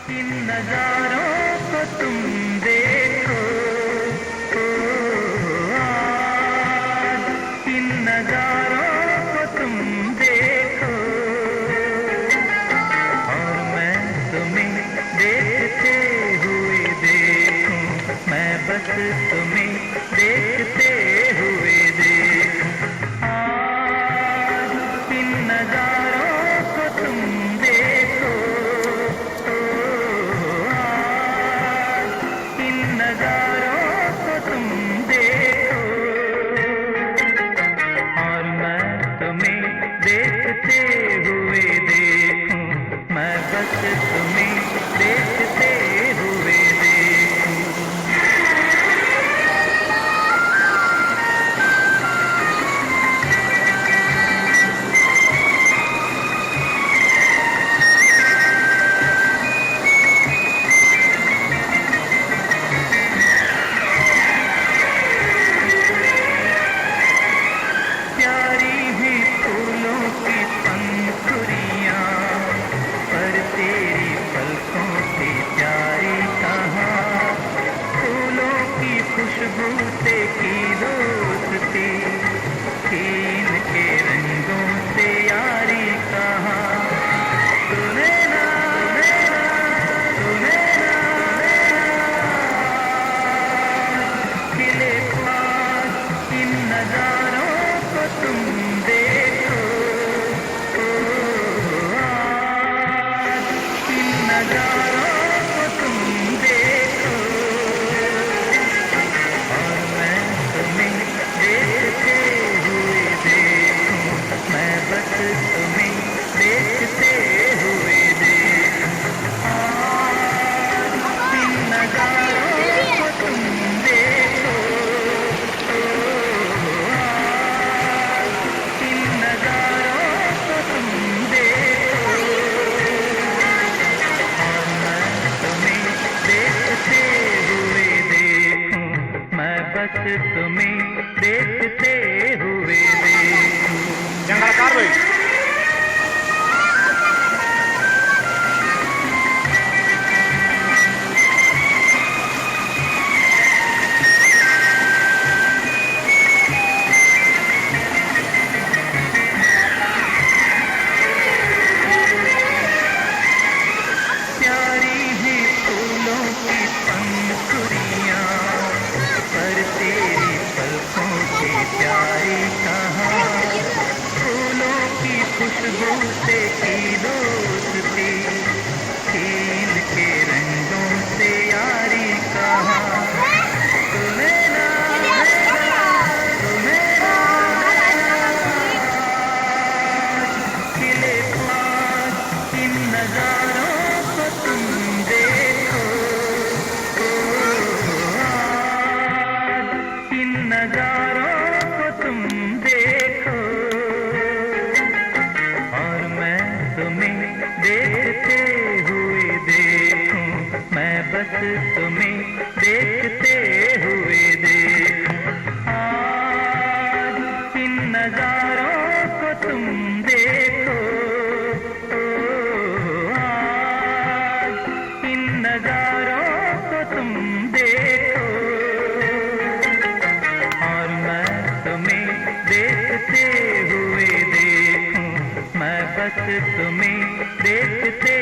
इन नजारों को तुम देखो, आज इन नजारों को तुम देखो, और मैं तुम्हें देखते हुए देखूं, मैं बस तुम्हें देखते हुए देखूं। आज इन नजारों को तुम देखो, नजारों को तुम देखो, और मैं तुम्हें देखते हुए देखूं, मैं बस तुम्हें देखते हुए देखूं। खुशबू से की दोस्ती, छीन के रंगों से यारी कहाँ। सुने ना सुने ना खिले ख्वाब इन नजारों को तुम देखो, आज इन नजारों को तुम देखो, देखते हुए देखूं, मैं बस तुम्हें देखते हुए देखूं। आज इन नजारों को तुम देखो, आज इन नजारों को तुम देखो, और मैं तुम्हें देखते हुए देखूं, मैं बस तुम्हें देखते हुए देखूं। Jangan karwe. प्यारी है फूलों की पंखुड़ियाँ, पर तेरी पलकों से प्यारी कहाँ। फूलों की खुशबू से की दोस्ती, छीन के रंगों से यारी कहाँ। सुने ना सुने ना खिले ख्वाब इन नजारों को तुम देखो, इन नजारों को तुम देखो, और मैं तुम्हें देखते हुए देखूं, मैं बस तुम्हें देखते हुए देखूं। आज इन नजारों को तुम देखो, आज इन नजारों को तुम देखो, और मैं तुम्हें देखते हुए देखूं, मैं बस तुम्हें देखते